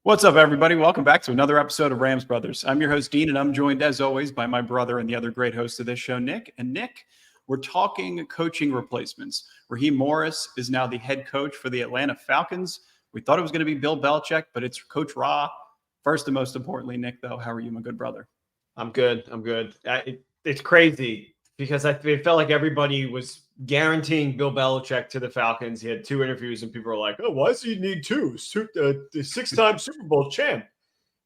What's up, everybody? Welcome back to another episode of Rams Brothers. I'm your host, Dean, and I'm joined, as always, by my brother and the other great host of this show, Nick. And Nick, we're talking coaching replacements. Raheem Morris is now the head coach for the Atlanta Falcons. We thought it was going to be Bill Belichick, but it's Coach Ra. First and most importantly, Nick, though, how are you, my good brother? I'm good. It's crazy because it felt like everybody was guaranteeing Bill Belichick to the Falcons. He had 2 interviews, and people were like, "Oh, why does he need 2? The 6-time Super Bowl champ."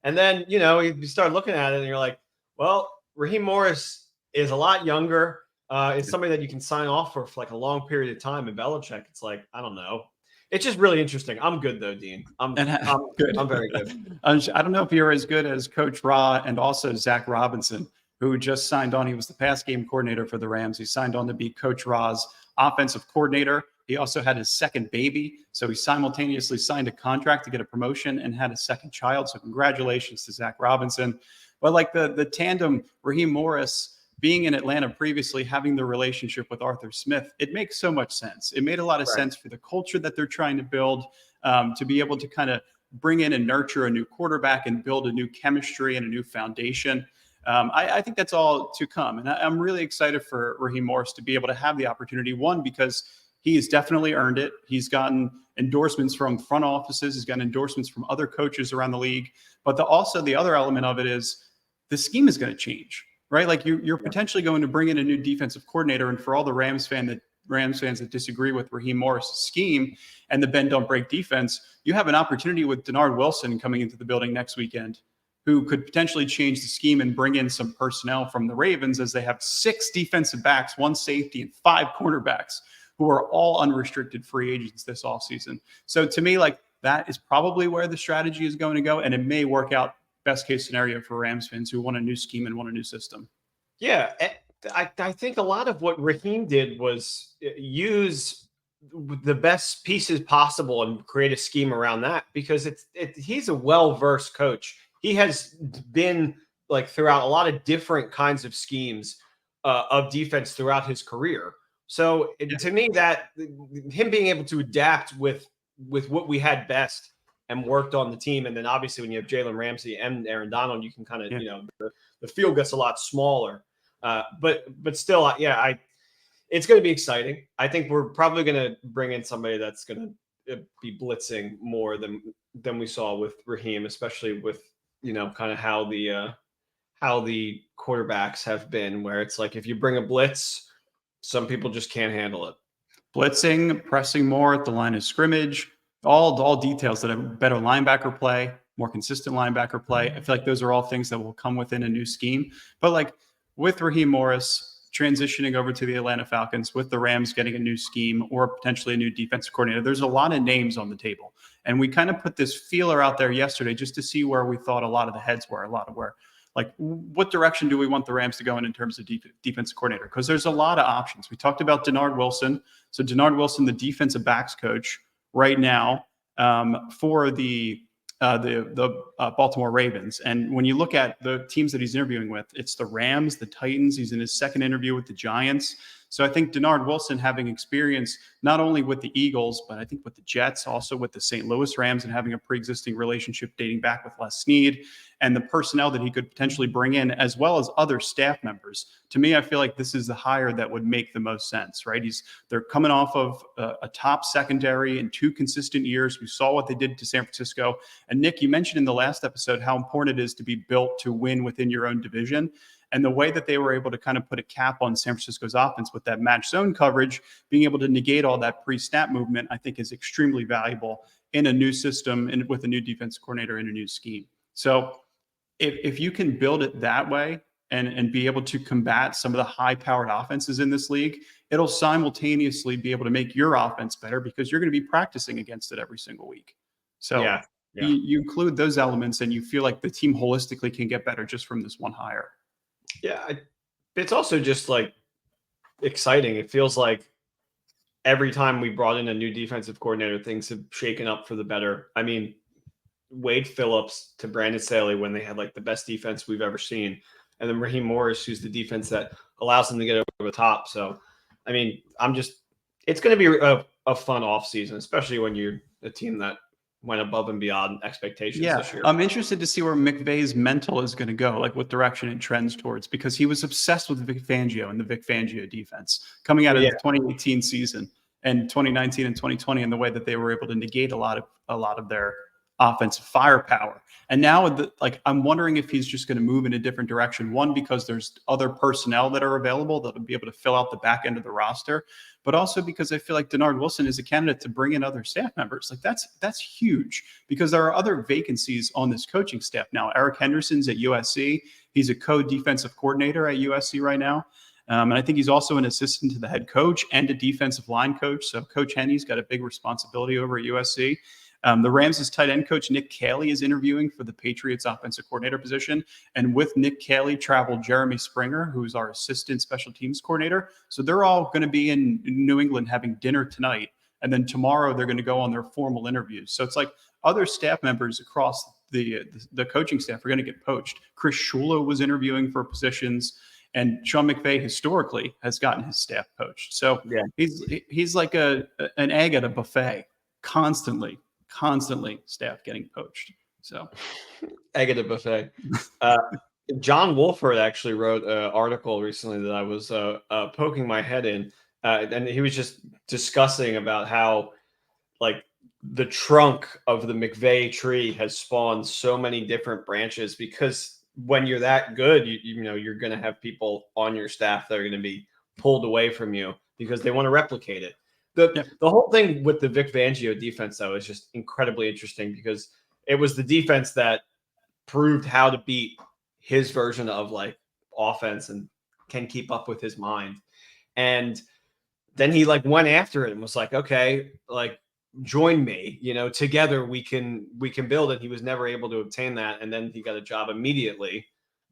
And then you start looking at it, and you're like, "Well, Raheem Morris is a lot younger. It's somebody that you can sign off for like a long period of time." And Belichick, it's like, I don't know. It's just really interesting. I'm good though, Dean. I'm good. I'm very good. I don't know if you're as good as Coach Ra and also Zac Robinson, who just signed on. He was the pass game coordinator for the Rams. He signed on to be Coach Ra's offensive coordinator. He also had his second baby. So he simultaneously signed a contract to get a promotion and had a second child. So congratulations to Zac Robinson. But like the tandem, Raheem Morris being in Atlanta previously, having the relationship with Arthur Smith, it makes so much sense. It made a lot of sense for the culture that they're trying to build, to be able to kind of bring in and nurture a new quarterback and build a new chemistry and a new foundation. I think that's all to come. And I'm really excited for Raheem Morris to be able to have the opportunity. One, because he has definitely earned it. He's gotten endorsements from front offices. He's gotten endorsements from other coaches around the league. But also the other element of it is the scheme is going to change, right? Like you're potentially going to bring in a new defensive coordinator. And for all the Rams fans that disagree with Raheem Morris' scheme and the bend don't break defense, you have an opportunity with Dennard Wilson coming into the building next weekend, who could potentially change the scheme and bring in some personnel from the Ravens, as they have 6 defensive backs, 1 safety, and 5 cornerbacks who are all unrestricted free agents this offseason. So to me, like, that is probably where the strategy is going to go, and it may work out best case scenario for Rams fans who want a new scheme and want a new system. Yeah, I think a lot of what Raheem did was use the best pieces possible and create a scheme around that, because he's a well-versed coach. He has been like throughout a lot of different kinds of schemes of defense throughout his career. So to me, that him being able to adapt with what we had best and worked on the team, and then obviously when you have Jalen Ramsey and Aaron Donald, you can kind of the field gets a lot smaller. But still, it's going to be exciting. I think we're probably going to bring in somebody that's going to be blitzing more than we saw with Raheem, especially with kind of how the quarterbacks have been, where it's like if you bring a blitz, some people just can't handle it. Blitzing, pressing more at the line of scrimmage, all details that a better linebacker play, more consistent linebacker play. I feel like those are all things that will come within a new scheme. But like with Raheem Morris transitioning over to the Atlanta Falcons, with the Rams getting a new scheme or potentially a new defensive coordinator, there's a lot of names on the table. And we kind of put this feeler out there yesterday just to see where we thought a lot of the heads were, like what direction do we want the Rams to go in terms of defensive coordinator? Because there's a lot of options. We talked about Dennard Wilson. So Dennard Wilson, the defensive backs coach right now for the Baltimore Ravens. And when you look at the teams that he's interviewing with, it's the Rams, the Titans. He's in his second interview with the Giants. So I think Dennard Wilson, having experience not only with the Eagles, but I think with the Jets, also with the St. Louis Rams, and having a pre-existing relationship dating back with Les Snead, and the personnel that he could potentially bring in, as well as other staff members. To me, I feel like this is the hire that would make the most sense, right? They're coming off of a top secondary in 2 consistent years. We saw what they did to San Francisco. And Nick, you mentioned in the last episode how important it is to be built to win within your own division. And the way that they were able to kind of put a cap on San Francisco's offense with that match zone coverage, being able to negate all that pre-snap movement, I think is extremely valuable in a new system and with a new defensive coordinator in a new scheme. So if you can build it that way and be able to combat some of the high-powered offenses in this league, it'll simultaneously be able to make your offense better because you're going to be practicing against it every single week. So you include those elements and you feel like the team holistically can get better just from this one hire. Yeah, it's also just like exciting. It feels like every time we brought in a new defensive coordinator, things have shaken up for the better. I mean, Wade Phillips to Brandon Staley when they had like the best defense we've ever seen. And then Raheem Morris, who's the defense that allows them to get over the top. So, I mean, it's going to be a fun offseason, especially when you're a team that went above and beyond expectations Yeah, this year. I'm interested to see where McVay's mental is going to go, like what direction it trends towards, because he was obsessed with Vic Fangio and the Vic Fangio defense coming out of Yeah. the 2018 season and 2019 and 2020, and the way that they were able to negate a lot of their offensive firepower. And now, I'm wondering if he's just going to move in a different direction. One, because there's other personnel that are available that will be able to fill out the back end of the roster, but also because I feel like Dennard Wilson is a candidate to bring in other staff members. Like that's huge, because there are other vacancies on this coaching staff now. Eric Henderson's at USC. He's a co-defensive coordinator at USC right now. And I think he's also an assistant to the head coach and a defensive line coach. So Coach Henny's got a big responsibility over at USC. The Rams' tight end coach, Nick Caley, is interviewing for the Patriots offensive coordinator position. And with Nick Caley traveled Jeremy Springer, who's our assistant special teams coordinator. So they're all going to be in New England having dinner tonight. And then tomorrow they're going to go on their formal interviews. So it's like other staff members across the coaching staff are going to get poached. Chris Shula was interviewing for positions. And Sean McVay historically has gotten his staff poached. So Yeah. he's like an egg at a buffet, constantly staff getting poached. So Egg at a buffet. John Wolford actually wrote an article recently that I was poking my head in, and he was just discussing about how like the trunk of the McVay tree has spawned so many different branches, because when you're that good, you know you're going to have people on your staff that are going to be pulled away from you because they want to replicate it. The whole thing with the Vic Fangio defense, though, is just incredibly interesting, because it was the defense that proved how to beat his version of like offense and can keep up with his mind. And then he like went after it and was like, okay, like join me, you know, together we can build it. He was never able to obtain that. And then he got a job immediately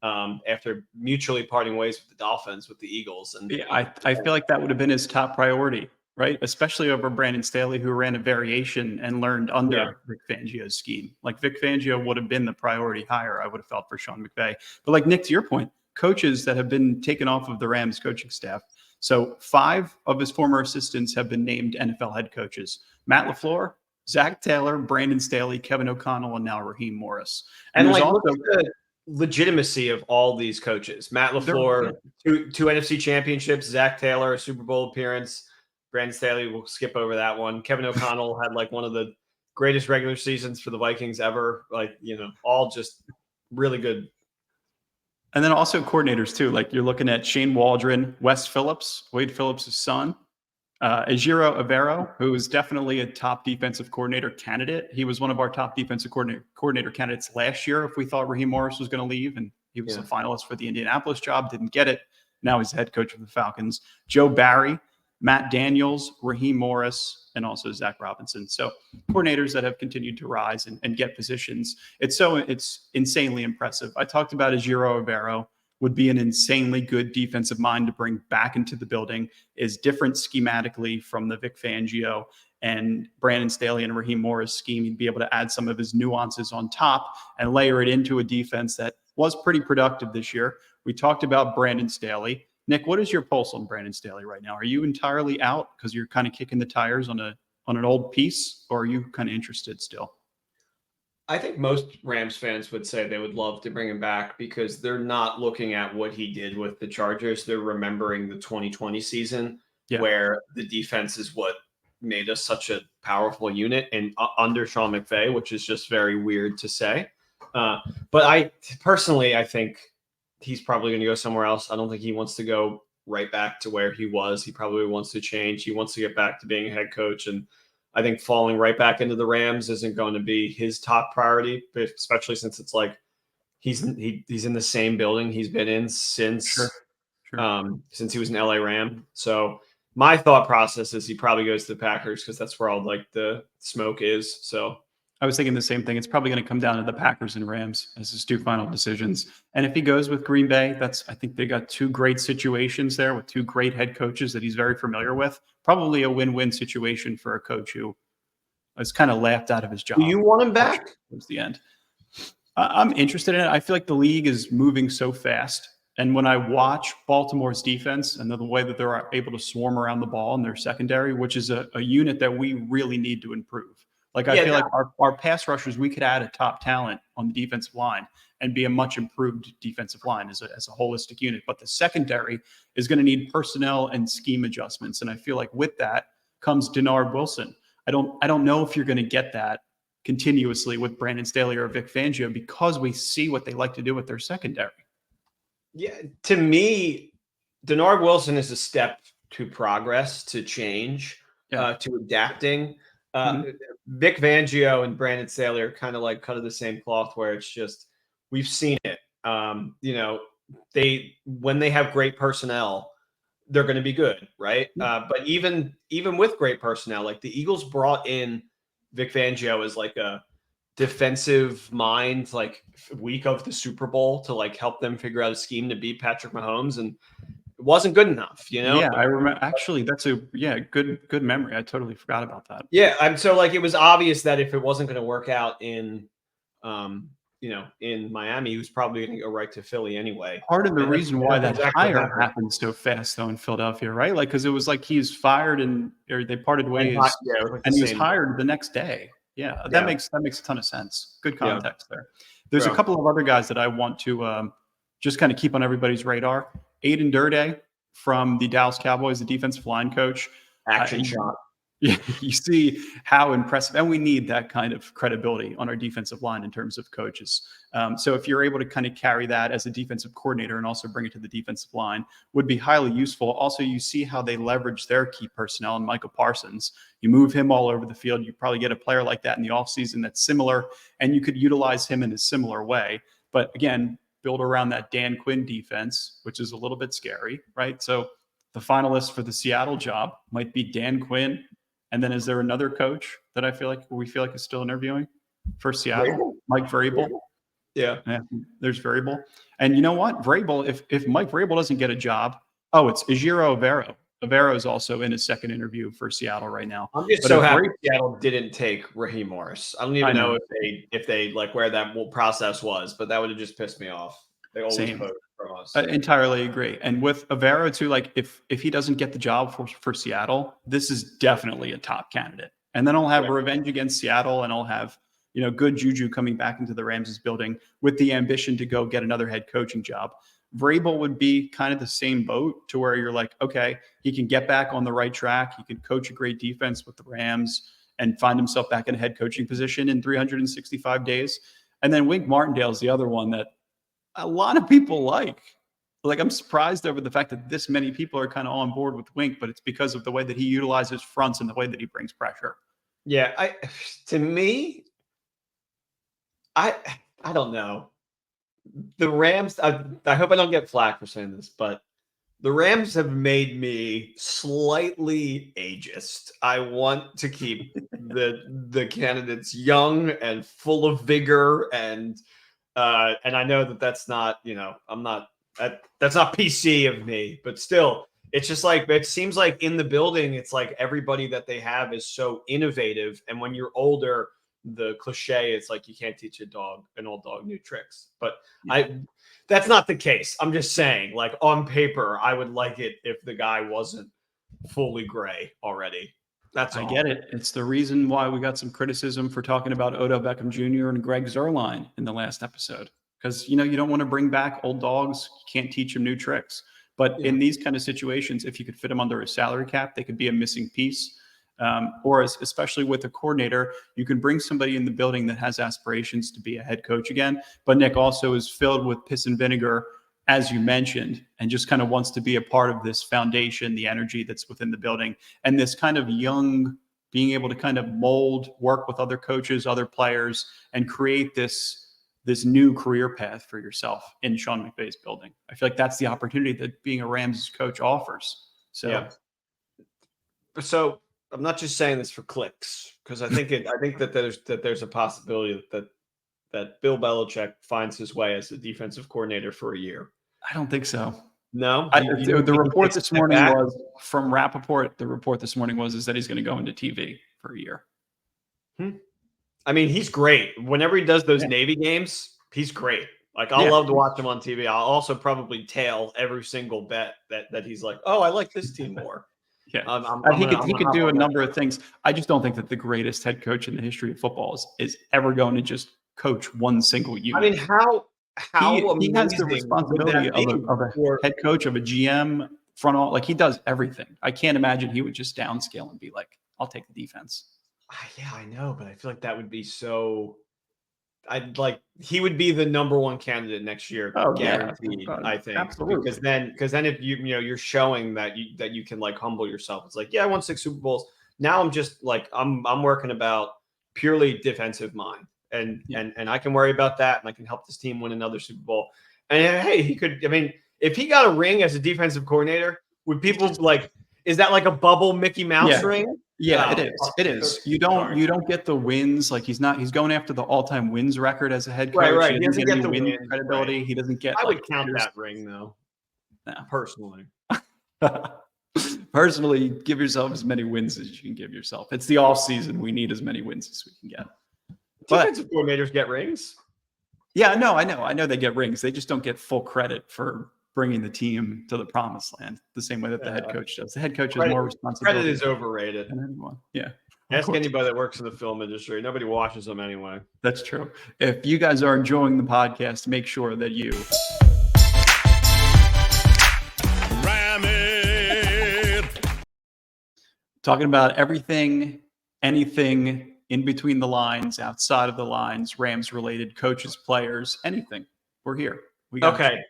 after mutually parting ways with the Dolphins, with the Eagles. And yeah, I feel like that would have been his top priority, right? Especially over Brandon Staley, who ran a variation and learned under Vic Fangio's scheme. Like Vic Fangio would have been the priority hire, I would have felt, for Sean McVay. But like Nick, to your point, coaches that have been taken off of the Rams coaching staff. So 5 of his former assistants have been named NFL head coaches: Matt LaFleur, Zach Taylor, Brandon Staley, Kevin O'Connell, and now Raheem Morris. And like, look at the legitimacy of all these coaches. Matt LaFleur, two NFC championships. Zach Taylor, a Super Bowl appearance. Brandon Staley, we'll skip over that one. Kevin O'Connell had like one of the greatest regular seasons for the Vikings ever. Like, you know, all just really good. And then also coordinators too. Like you're looking at Shane Waldron, Wes Phillips, Wade Phillips' son, Ejiro Evero, who is definitely a top defensive coordinator candidate. He was one of our top defensive coordinator candidates last year if we thought Raheem Morris was going to leave, and he was a finalist for the Indianapolis job, didn't get it. Now he's the head coach of the Falcons. Joe Barry, Matt Daniels, Raheem Morris, and also Zac Robinson. So coordinators that have continued to rise and get positions. It's insanely impressive. I talked about Ejiro Evero would be an insanely good defensive mind to bring back into the building, is different schematically from the Vic Fangio and Brandon Staley and Raheem Morris scheme. He'd be able to add some of his nuances on top and layer it into a defense that was pretty productive this year. We talked about Brandon Staley. Nick, what is your pulse on Brandon Staley right now? Are you entirely out because you're kind of kicking the tires on an old piece, or are you kind of interested still? I think most Rams fans would say they would love to bring him back, because they're not looking at what he did with the Chargers. They're remembering the 2020 season where the defense is what made us such a powerful unit, and under Sean McVay, which is just very weird to say. But I think he's probably going to go somewhere else. I don't think he wants to go right back to where he was. He probably wants to change. He wants to get back to being a head coach. And I think falling right back into the Rams isn't going to be his top priority, especially since it's like he's in the same building he's been in since he was an LA Ram. So my thought process is he probably goes to the Packers, because that's where all like the smoke is. So I was thinking the same thing. It's probably going to come down to the Packers and Rams as his 2 final decisions. And if he goes with Green Bay, I think they got 2 great situations there with 2 great head coaches that he's very familiar with. Probably a win-win situation for a coach who was kind of laughed out of his job. Do you want him back? Towards the end. I'm interested in it. I feel like the league is moving so fast. And when I watch Baltimore's defense and the way that they're able to swarm around the ball in their secondary, which is a unit that we really need to improve. Like, I feel like our pass rushers, we could add a top talent on the defensive line and be a much improved defensive line as a holistic unit. But the secondary is going to need personnel and scheme adjustments. And I feel like with that comes Dennard Wilson. I don't know if you're going to get that continuously with Brandon Staley or Vic Fangio because we see what they like to do with their secondary. Yeah, to me, Dennard Wilson is a step to progress, to change, to adapting. Vic Fangio and Brandon Staley are kind of like cut of the same cloth, where it's just we've seen it. When they have great personnel, they're going to be good, right? But even with great personnel, like the Eagles brought in Vic Fangio as like a defensive mind, like week of the Super Bowl to like help them figure out a scheme to beat Patrick Mahomes, and it wasn't good enough, Yeah, I remember. Actually, that's a good memory. I totally forgot about that. Yeah, I'm so like it was obvious that if it wasn't going to work out in Miami, he was probably going to go right to Philly anyway. Part of the reason why that hire happened so fast, though, in Philadelphia, right? Like, because it was like he's fired or they parted ways, and he was hired the next day. Yeah, that makes a ton of sense. Good context there. There's a couple of other guys that I want to just kind of keep on everybody's radar. Aiden Durde from the Dallas Cowboys, the defensive line coach. Action shot. You see how impressive, and we need that kind of credibility on our defensive line in terms of coaches. So if you're able to kind of carry that as a defensive coordinator and also bring it to the defensive line, would be highly useful. Also, you see how they leverage their key personnel in Micah Parsons. You move him all over the field. You probably get a player like that in the offseason that's similar, and you could utilize him in a similar way. But again, build around that Dan Quinn defense, which is a little bit scary, right? So the finalist for the Seattle job might be Dan Quinn. And then is there another coach that we feel like is still interviewing for Seattle? Mike Vrabel. Yeah, there's Vrabel. And you know what? Vrabel, if Mike Vrabel doesn't get a job, it's Ejiro Evero. Evero is also in his second interview for Seattle right now. I'm just so happy Seattle didn't take Raheem Morris. I don't even know if they like where that whole process was, but that would have just pissed me off. They always vote from us. I entirely agree. And with Evero too, like if he doesn't get the job for Seattle, this is definitely a top candidate. And then I'll have revenge against Seattle, and I'll have good juju coming back into the Rams' building with the ambition to go get another head coaching job. Vrabel would be kind of the same boat, to where you're like, okay, he can get back on the right track. He can coach a great defense with the Rams and find himself back in a head coaching position in 365 days. And then Wink Martindale is the other one that a lot of people like. I'm surprised over the fact that this many people are kind of on board with Wink, but it's because of the way that he utilizes fronts and the way that he brings pressure. Yeah, I don't know. The Rams, I hope I don't get flack for saying this, but the Rams have made me slightly ageist. I want to keep the candidates young and full of vigor, and I know that's not, that's not PC of me, but still, it's just like, it seems like in the building, it's like everybody that they have is so innovative. And when you're older, the cliche, it's like you can't teach an old dog new tricks. But that's not the case. I'm just saying, like, on paper, I would like it if the guy wasn't fully gray already. That's all. I get it. It's the reason why we got some criticism for talking about Odell Beckham Jr. and Greg Zuerlein in the last episode. Because, you don't want to bring back old dogs. You can't teach them new tricks. But in these kind of situations, if you could fit them under a salary cap, they could be a missing piece. Or especially with a coordinator, you can bring somebody in the building that has aspirations to be a head coach again. But Nick also is filled with piss and vinegar, as you mentioned, and just kind of wants to be a part of this foundation, the energy that's within the building, and this kind of young, being able to kind of mold, work with other coaches, other players, and create this new career path for yourself in Sean McVay's building. I feel like that's the opportunity that being a Rams coach offers. So I'm not just saying this for clicks, because I think that there's a possibility that Bill Belichick finds his way as a defensive coordinator for a year. I don't think so. No, the report this morning was from Rappaport. The report this morning is that he's going to go into TV for a year. I mean, he's great. Whenever he does those Navy games, he's great. Like, I'll love to watch him on TV. I'll also probably tail every single bet that he's like, oh, I like this team more. Yeah. He could do a number of things. I just don't think that the greatest head coach in the history of football is ever going to just coach one single unit. I mean, how he has the amazing responsibility of a head coach, of a GM, front office. Like, he does everything. I can't imagine he would just downscale and be like, I'll take the defense. Yeah, I know, but I feel like that would be so. He would be the number one candidate next year, guaranteed. Yeah. I think, absolutely, because then if you're showing that you can like humble yourself. It's like, yeah, I won 6 Super Bowls. Now I'm just like I'm working about purely defensive mind, and I can worry about that, and I can help this team win another Super Bowl. And hey, he could. I mean, if he got a ring as a defensive coordinator, would people like? Is that like a bubble Mickey Mouse ring? Yeah, it is. It is. You don't get the wins. Like, he's going after the all-time wins record as a head coach. Right. He doesn't get the win credibility. Right. He doesn't get. I would count that ring though. No. Personally. Personally, give yourself as many wins as you can give yourself. It's the off season. We need as many wins as we can get. Defensive coordinators get rings. Yeah, no, I know they get rings. They just don't get full credit for bringing the team to the promised land the same way that the head coach does. The head coach has more responsibility. Credit is overrated than anyone. Yeah. Ask anybody that works in the film industry. Nobody watches them anyway. That's true. If you guys are enjoying the podcast, make sure that you ram it. Talking about everything, anything in between the lines, outside of the lines, Rams related, coaches, players, anything. We're here. Okay.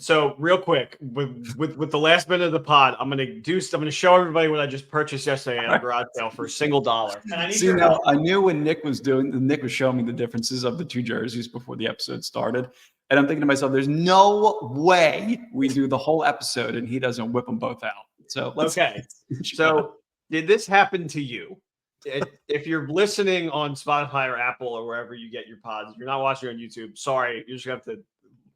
So real quick, with the last minute of the pod, I'm gonna show everybody what I just purchased yesterday at a garage sale for $1. And I need I knew when Nick was showing me the differences of the 2 jerseys before the episode started, and I'm thinking to myself, there's no way we do the whole episode and he doesn't whip them both out. So So did this happen to you? If you're listening on Spotify or Apple or wherever you get your pods, if you're not watching on YouTube, sorry, you're just gonna have to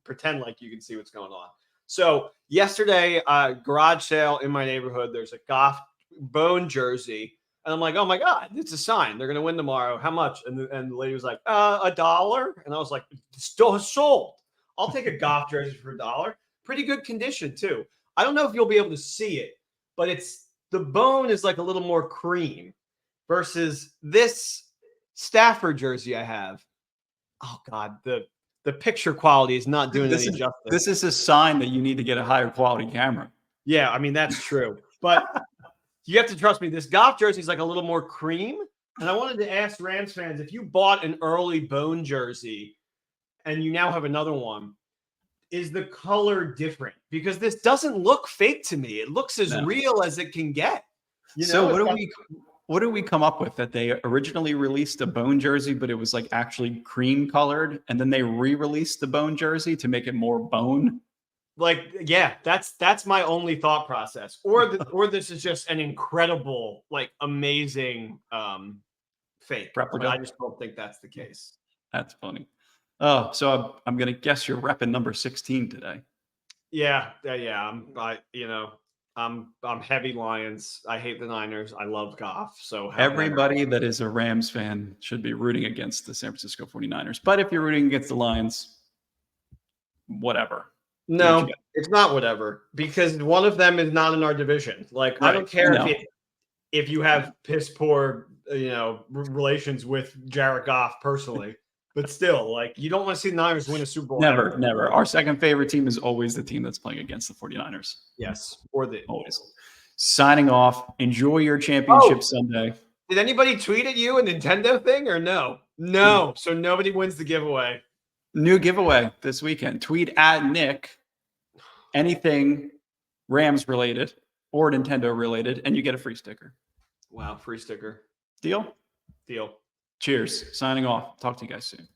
pretend like you can see what's going on. So yesterday, garage sale in my neighborhood, there's a Goff bone jersey. And I'm like, oh my God, it's a sign. They're going to win tomorrow. How much? And the lady was like, $1. And I was like, still sold. I'll take a Goff jersey for $1. Pretty good condition too. I don't know if you'll be able to see it, but the bone is like a little more cream versus this Stafford jersey I have. Oh God, the picture quality is not doing any justice. This is a sign that you need to get a higher quality camera. Yeah, I mean, that's true. But you have to trust me. This Goff jersey is like a little more cream. And I wanted to ask Rams fans, if you bought an early bone jersey and you now have another one, is the color different? Because this doesn't look fake to me. It looks as real as it can get. What do we come up with? That they originally released a bone jersey, but it was like actually cream colored, and then they re-released the bone jersey to make it more bone? Like, yeah, that's my only thought process. Or this is just an incredible, like, amazing fake replica. But I just don't think that's the case. That's funny. Oh, so I'm gonna guess you're repping number 16 today. Yeah. I'm heavy Lions. I hate the Niners. I love Goff. So everybody that is a Rams fan should be rooting against the San Francisco 49ers. But if you're rooting against the Lions, whatever. No, it's not whatever, because one of them is not in our division. Like, right. I don't care if you have piss poor, relations with Jared Goff personally. But still, like, you don't want to see the Niners win a Super Bowl. Never. Our second favorite team is always the team that's playing against the 49ers. Yes. Always. Signing off. Enjoy your championship Sunday. Did anybody tweet at you a Nintendo thing or no? No. So nobody wins the giveaway. New giveaway this weekend. Tweet at Nick anything Rams related or Nintendo related, and you get a free sticker. Wow. Free sticker. Deal? Deal. Cheers. Signing off. Talk to you guys soon.